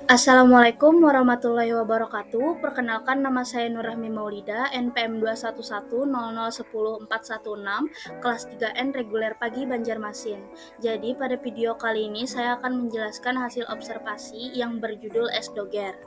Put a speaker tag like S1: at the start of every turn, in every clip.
S1: Assalamualaikum warahmatullahi wabarakatuh. Perkenalkan nama saya Nurrahmi Maulida, NPM 21100100416, kelas 3N reguler pagi Banjarmasin. Jadi pada video kali ini saya akan menjelaskan hasil observasi yang berjudul es doger.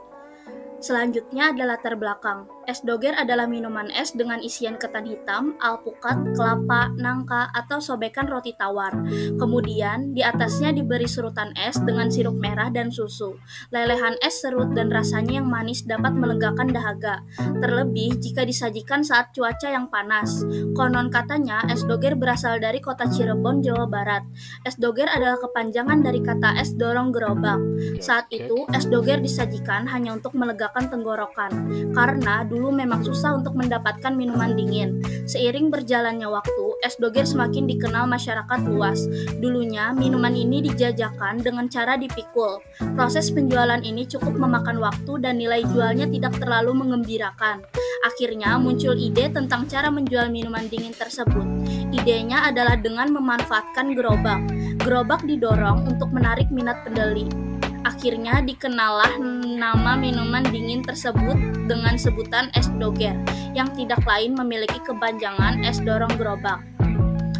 S1: Selanjutnya adalah latar belakang. Es doger adalah minuman es dengan isian ketan hitam, alpukat, kelapa, nangka, atau sobekan roti tawar. Kemudian, di atasnya diberi serutan es dengan sirup merah dan susu. Lelehan es serut dan rasanya yang manis dapat melegakan dahaga, terlebih jika disajikan saat cuaca yang panas. Konon katanya, es doger berasal dari kota Cirebon, Jawa Barat. Es doger adalah kepanjangan dari kata es dorong gerobak. Saat itu, es doger disajikan hanya untuk melegakan tenggorokan, karena dulu memang susah untuk mendapatkan minuman dingin. Seiring berjalannya waktu, es doger semakin dikenal masyarakat luas. Dulunya, minuman ini dijajakan dengan cara dipikul. Proses penjualan ini cukup memakan waktu dan nilai jualnya tidak terlalu mengembirakan. Akhirnya muncul ide tentang cara menjual minuman dingin tersebut. Idenya adalah dengan memanfaatkan gerobak. Gerobak didorong untuk menarik minat pembeli. Akhirnya dikenallah nama minuman dingin tersebut dengan sebutan es doger, yang tidak lain memiliki kepanjangan es dorong gerobak.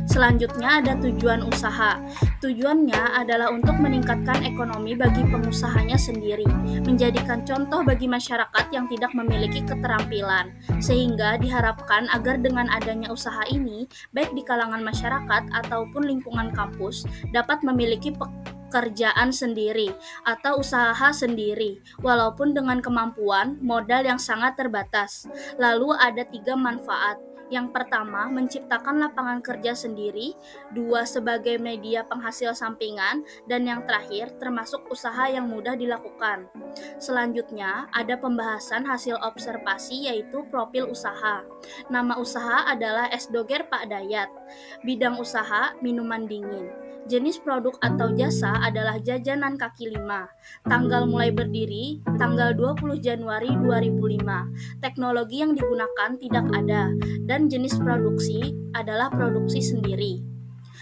S1: Selanjutnya ada tujuan usaha. Tujuannya adalah untuk meningkatkan ekonomi bagi pengusahanya sendiri, menjadikan contoh bagi masyarakat yang tidak memiliki keterampilan, sehingga diharapkan agar dengan adanya usaha ini, baik di kalangan masyarakat ataupun lingkungan kampus, dapat memiliki pekerjaan sendiri atau usaha sendiri, walaupun dengan kemampuan modal yang sangat terbatas. Lalu ada 3 manfaat. Yang pertama, menciptakan lapangan kerja sendiri, 2 sebagai media penghasil sampingan, dan yang terakhir termasuk usaha yang mudah dilakukan. Selanjutnya, ada pembahasan hasil observasi yaitu profil usaha. Nama usaha adalah Es Doger Pak Dayat. Bidang usaha, minuman dingin. Jenis produk atau jasa adalah jajanan kaki lima. Tanggal mulai berdiri, tanggal 20 Januari 2005. Teknologi yang digunakan tidak ada, dan jenis produksi adalah produksi sendiri.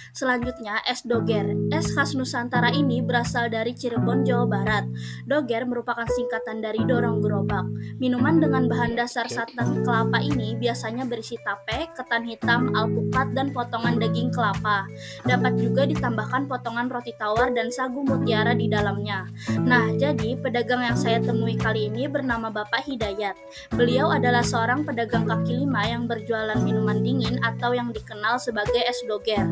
S1: Selanjutnya, es doger. Es khas Nusantara ini berasal dari Cirebon, Jawa Barat. Doger merupakan singkatan dari dorong gerobak. Minuman dengan bahan dasar santan kelapa ini biasanya berisi tape, ketan hitam, alpukat, dan potongan daging kelapa. Dapat juga ditambahkan potongan roti tawar dan sagu mutiara di dalamnya. Nah, jadi pedagang yang saya temui kali ini bernama Bapak Hidayat. Beliau adalah seorang pedagang kaki lima yang berjualan minuman dingin atau yang dikenal sebagai es doger.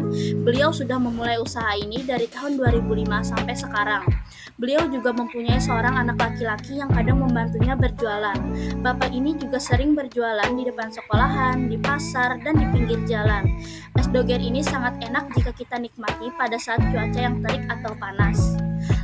S1: Beliau sudah memulai usaha ini dari tahun 2005 sampai sekarang. Beliau juga mempunyai seorang anak laki-laki yang kadang membantunya berjualan. Bapak ini juga sering berjualan di depan sekolahan, di pasar, dan di pinggir jalan. Es doger ini sangat enak jika kita nikmati pada saat cuaca yang terik atau panas.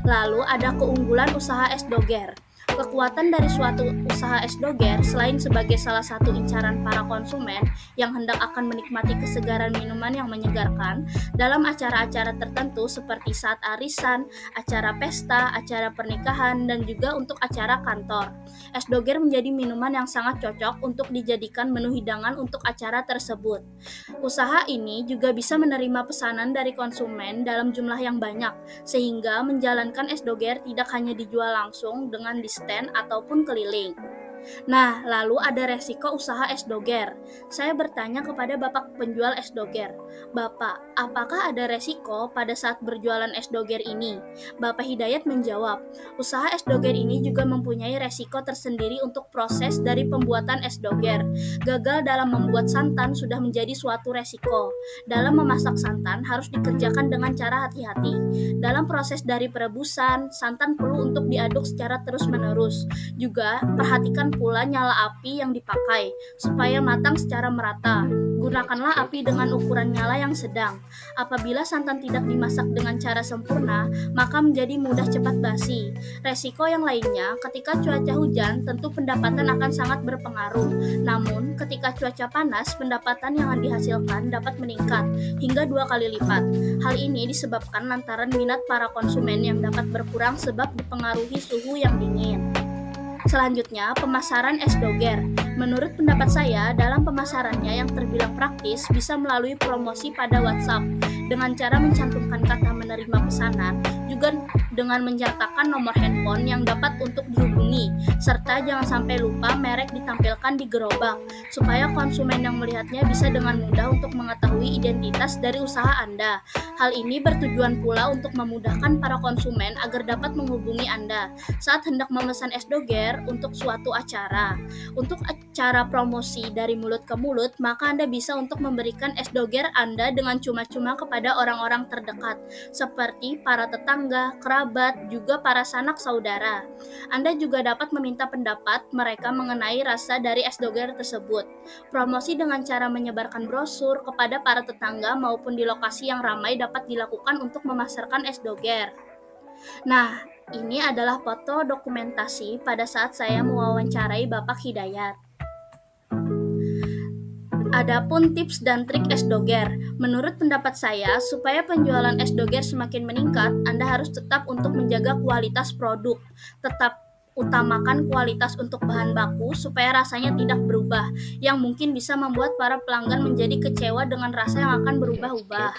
S1: Lalu ada keunggulan usaha es doger. Kekuatan dari suatu usaha es doger selain sebagai salah satu incaran para konsumen yang hendak akan menikmati kesegaran minuman yang menyegarkan dalam acara-acara tertentu seperti saat arisan, acara pesta, acara pernikahan, dan juga untuk acara kantor. Es doger menjadi minuman yang sangat cocok untuk dijadikan menu hidangan untuk acara tersebut. Usaha ini juga bisa menerima pesanan dari konsumen dalam jumlah yang banyak, sehingga menjalankan es doger tidak hanya dijual langsung dengan di stand ataupun keliling. Nah, lalu ada resiko usaha es doger. Saya bertanya kepada bapak penjual es doger, "Bapak, apakah ada resiko pada saat berjualan es doger ini?" Bapak Hidayat menjawab, "Usaha es doger ini juga mempunyai resiko tersendiri untuk proses dari pembuatan es doger. Gagal dalam membuat santan sudah menjadi suatu resiko. Dalam memasak santan harus dikerjakan dengan cara hati-hati. Dalam proses dari perebusan, santan perlu untuk diaduk secara terus-menerus. Juga perhatikan pula nyala api yang dipakai supaya matang secara merata. Gunakanlah api dengan ukuran nyala yang sedang. Apabila santan tidak dimasak dengan cara sempurna, maka menjadi mudah cepat basi. Resiko yang lainnya, ketika cuaca hujan, tentu pendapatan akan sangat berpengaruh. Namun, ketika cuaca panas, pendapatan yang dihasilkan dapat meningkat hingga 2 kali lipat. Hal ini disebabkan lantaran minat para konsumen yang dapat berkurang sebab dipengaruhi suhu yang dingin." Selanjutnya, pemasaran es doger. Menurut pendapat saya, dalam pemasarannya yang terbilang praktis bisa melalui promosi pada WhatsApp dengan cara mencantumkan kata menerima pesanan, juga dengan menyertakan nomor handphone yang dapat untuk dihubungi, serta jangan sampai lupa merek ditampilkan di gerobak, supaya konsumen yang melihatnya bisa dengan mudah untuk mengetahui identitas dari usaha Anda. Hal ini bertujuan pula untuk memudahkan para konsumen agar dapat menghubungi Anda saat hendak memesan es doger untuk suatu acara. Untuk acara promosi dari mulut ke mulut, maka Anda bisa untuk memberikan es doger Anda dengan cuma-cuma kepada orang-orang terdekat, seperti para tetangga, kerabat, juga para sanak saudara. Anda juga dapat meminta pendapat mereka mengenai rasa dari es doger tersebut. Promosi dengan cara menyebarkan brosur kepada para tetangga maupun di lokasi yang ramai dapat dilakukan untuk memasarkan es doger. Nah, ini adalah foto dokumentasi pada saat saya mewawancarai Bapak Hidayat. Adapun tips dan trik es doger, menurut pendapat saya, supaya penjualan es doger semakin meningkat, Anda harus tetap untuk menjaga kualitas produk. Tetap utamakan kualitas untuk bahan baku supaya rasanya tidak berubah, yang mungkin bisa membuat para pelanggan menjadi kecewa dengan rasa yang akan berubah-ubah.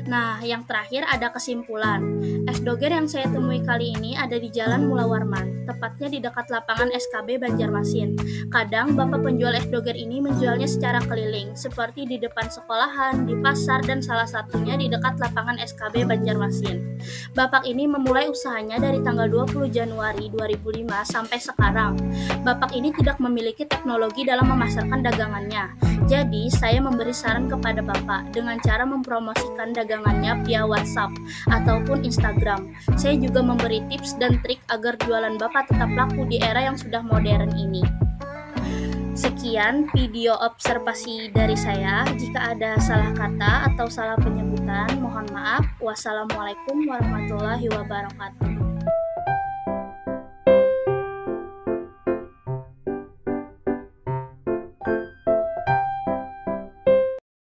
S1: Nah, yang terakhir ada kesimpulan. Es doger yang saya temui kali ini ada di Jalan Mula Warman, tepatnya di dekat lapangan SKB Banjarmasin. Kadang bapak penjual es doger ini menjualnya secara keliling, seperti di depan sekolahan, di pasar, dan salah satunya di dekat lapangan SKB Banjarmasin. Bapak ini memulai usahanya dari tanggal 20 Januari 2005 sampai sekarang. Bapak ini tidak memiliki teknologi dalam memasarkan dagangannya. Jadi, saya memberi saran kepada Bapak dengan cara mempromosikan dagangannya via WhatsApp ataupun Instagram. Saya juga memberi tips dan trik agar jualan Bapak tetap laku di era yang sudah modern ini. Sekian video observasi dari saya. Jika ada salah kata atau salah penyebutan, mohon maaf. Wassalamualaikum warahmatullahi wabarakatuh.